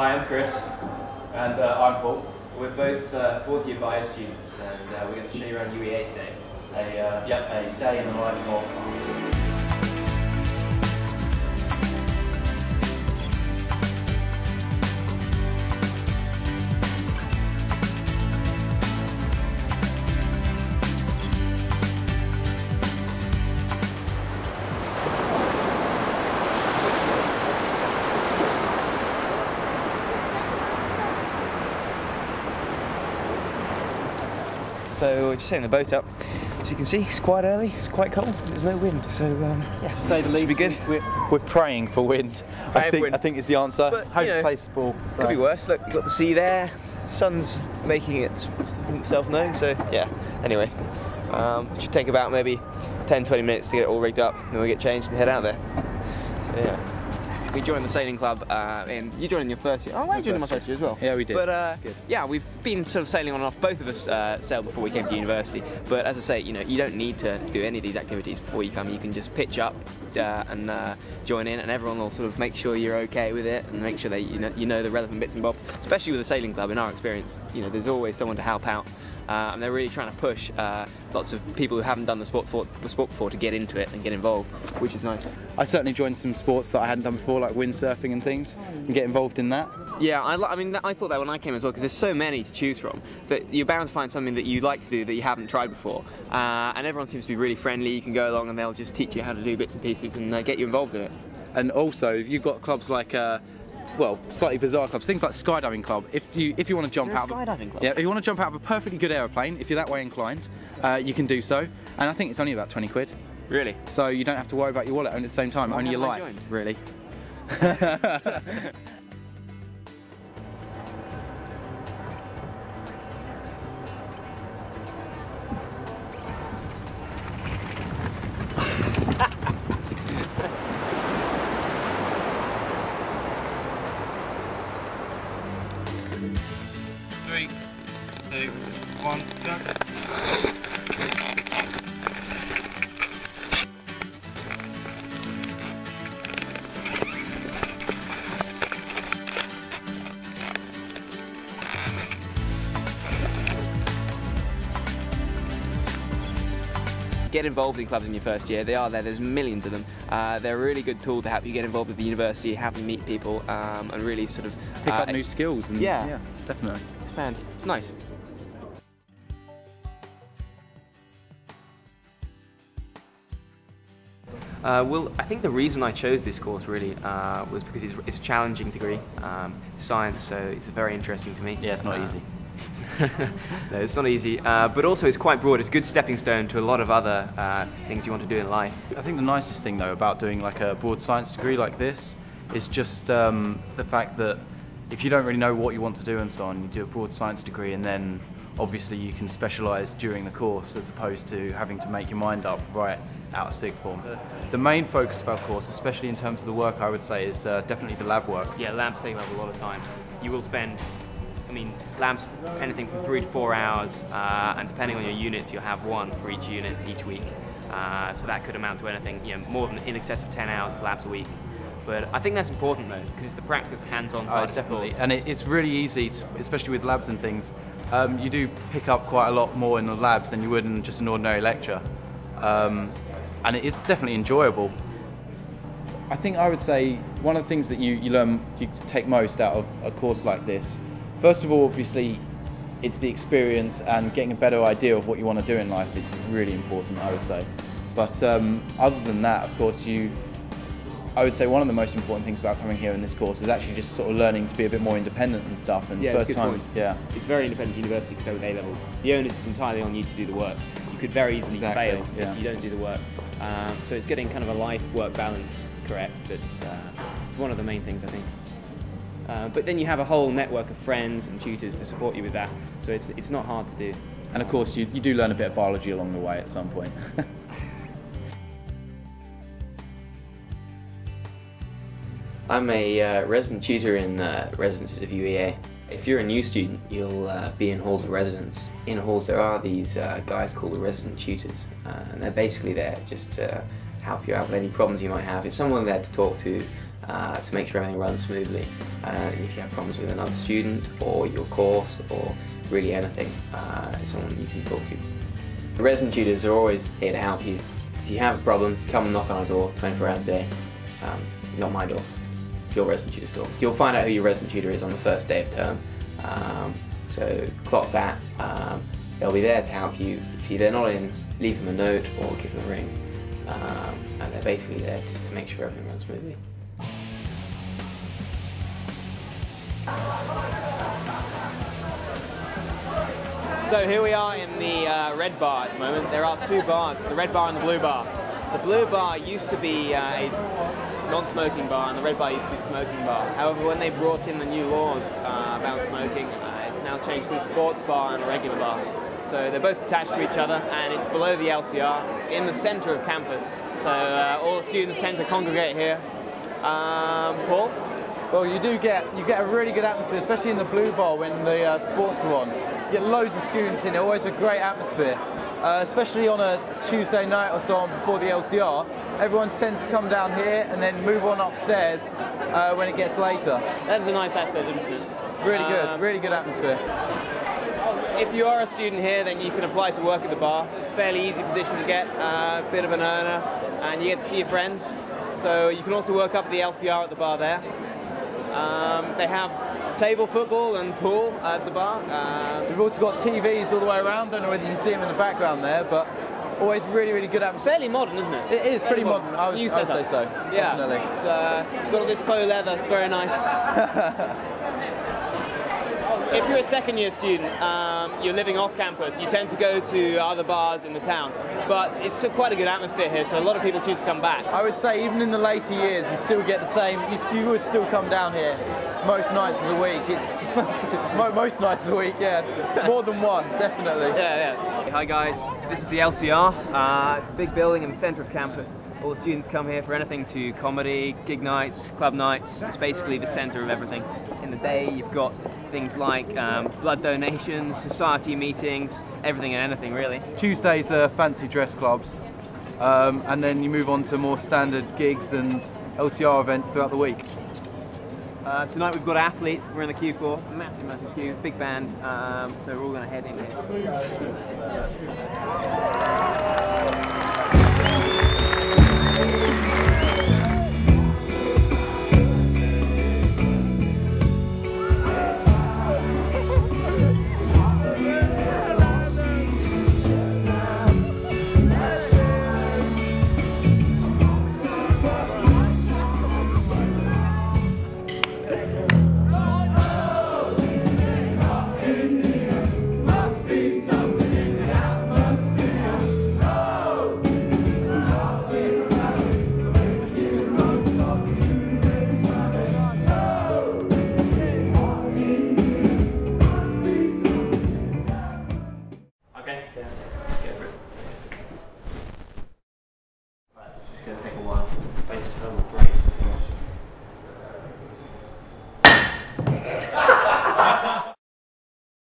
Hi, I'm Chris. And I'm Paul. We're both fourth year bio students, and we're going to show you around UEA today. A day in the life of us. So we're just setting the boat up. As you can see, it's quite early, it's quite cold, there's no wind, so yeah, To say the least, be good. We're praying for wind. I think is the answer. But, Hope you know, plays the ball. So. Could be worse. Look, you've got the sea there, the sun's making itself known, so yeah. Anyway, it should take about maybe 10-20 minutes to get it all rigged up, and then we get changed and head out there. So, yeah. We joined the sailing club, and you joined in your first year. Oh, I joined in my first year as well. Yeah, we did. But yeah, we've been sort of sailing on and off. Both of us sailed before we came to university. But as I say, you know, you don't need to do any of these activities before you come. You can just pitch up and join in, and everyone will sort of make sure you're okay with it and make sure that you know the relevant bits and bobs. Especially with the sailing club, in our experience, you know, there's always someone to help out. And they're really trying to push lots of people who haven't done the sport before to get into it and get involved, which is nice. I certainly joined some sports that I hadn't done before, like windsurfing and things, and get involved in that. Yeah, I mean, I thought that when I came as well, because there's so many to choose from, that you're bound to find something that you like to do that you haven't tried before. And everyone seems to be really friendly. You can go along and they'll just teach you how to do bits and pieces and get you involved in it. And also, you've got clubs like well, slightly bizarre clubs, things like skydiving club. If you want to jump out, skydiving club? Yeah, if you want to jump out of a perfectly good aeroplane, if you're that way inclined, you can do so. And I think it's only about 20 quid. Really? So you don't have to worry about your wallet, and at the same time, only your life, really. Three, two, one, go. Get involved in clubs in your first year. They are there. There's millions of them. They're a really good tool to help you get involved with the university, help you meet people, and really sort of pick up new skills. And yeah, definitely. Expand. It's nice. Well, I think the reason I chose this course really was because it's a challenging degree, science, so it's very interesting to me. Yeah, it's not easy. No, it's not easy, but also it's quite broad. It's a good stepping stone to a lot of other things you want to do in life. I think the nicest thing though about doing like a broad science degree like this is just the fact that if you don't really know what you want to do and so on, you do a broad science degree and then obviously you can specialise during the course as opposed to having to make your mind up right out of sixth form. The main focus of our course, especially in terms of the work, I would say, is definitely the lab work. Yeah, labs take up a lot of time. You will spend, I mean, labs anything from 3 to 4 hours, and depending on your units, you'll have one for each unit each week. So that could amount to anything, you know, more than in excess of 10 hours of labs a week. But I think that's important though, because it's the practice, hands-on part of the course. And it's really easy, especially with labs and things. You do pick up quite a lot more in the labs than you would in just an ordinary lecture. And it's definitely enjoyable. I think I would say one of the things that you take most out of a course like this, first of all, obviously, it's the experience and getting a better idea of what you want to do in life. This is really important, I would say. But other than that, of course, I would say one of the most important things about coming here in this course is actually just sort of learning to be a bit more independent and stuff. And yeah, first time, point. Yeah, it's very independent university compared with A-levels. The onus is entirely on you to do the work. You could very easily fail if you don't do the work. So it's getting kind of a life-work balance correct. That's it's one of the main things, I think. But then you have a whole network of friends and tutors to support you with that. So it's not hard to do. And of course, you do learn a bit of biology along the way at some point. I'm a resident tutor in residences of UEA. If you're a new student, you'll be in halls of residence. In halls there are these guys called the resident tutors, and they're basically there just to help you out with any problems you might have. It's someone there to talk to to make sure everything runs smoothly. If you have problems with another student or your course or really anything, it's someone you can talk to. The resident tutors are always here to help you. If you have a problem, come knock on our door 24 hours a day. Not my door, your resident tutor's door. You'll find out who your resident tutor is on the first day of term. So clock that. They'll be there to help you. If they're not in, leave them a note or give them a ring. And they're basically there just to make sure everything runs smoothly. So here we are in the red bar at the moment. There are two bars, the red bar and the blue bar. The blue bar used to be a non-smoking bar and the red bar used to be the smoking bar. However, when they brought in the new laws about smoking, it's now changed to a sports bar and a regular bar. So they're both attached to each other and it's below the LCR. It's in the centre of campus. So all the students tend to congregate here. Paul? Well, you get a really good atmosphere, especially in the blue bar when the sports are on. You get loads of students in, always a great atmosphere. Especially on a Tuesday night or so on before the LCR, everyone tends to come down here and then move on upstairs when it gets later. That is a nice aspect, isn't it? Really good atmosphere. If you are a student here, then you can apply to work at the bar. It's a fairly easy position to get, a bit of an earner, and you get to see your friends. So you can also work up at the LCR at the bar there. They have table football and pool at the bar. We've also got TVs all the way around. Don't know whether you can see them in the background there, but always really good atmosphere. It's fairly modern, isn't it? It is pretty modern. I would say so. Yeah, definitely. It's got all this faux leather. It's very nice. If you're a second year student, you're living off campus, you tend to go to other bars in the town, but it's still quite a good atmosphere here, so a lot of people choose to come back. I would say even in the later years, you still get the same, you would still come down here most nights of the week. It's most nights of the week, yeah. More than one, definitely. Yeah. Hi guys, this is the LCR. It's a big building in the centre of campus. All the students come here for anything to comedy, gig nights, club nights. It's basically the centre of everything. In the day, you've got things like blood donations, society meetings, everything and anything really. Tuesdays are fancy dress clubs, and then you move on to more standard gigs and LCR events throughout the week. Tonight we've got athletes we're in the queue for, massive queue, big band, so we're all going to head in here.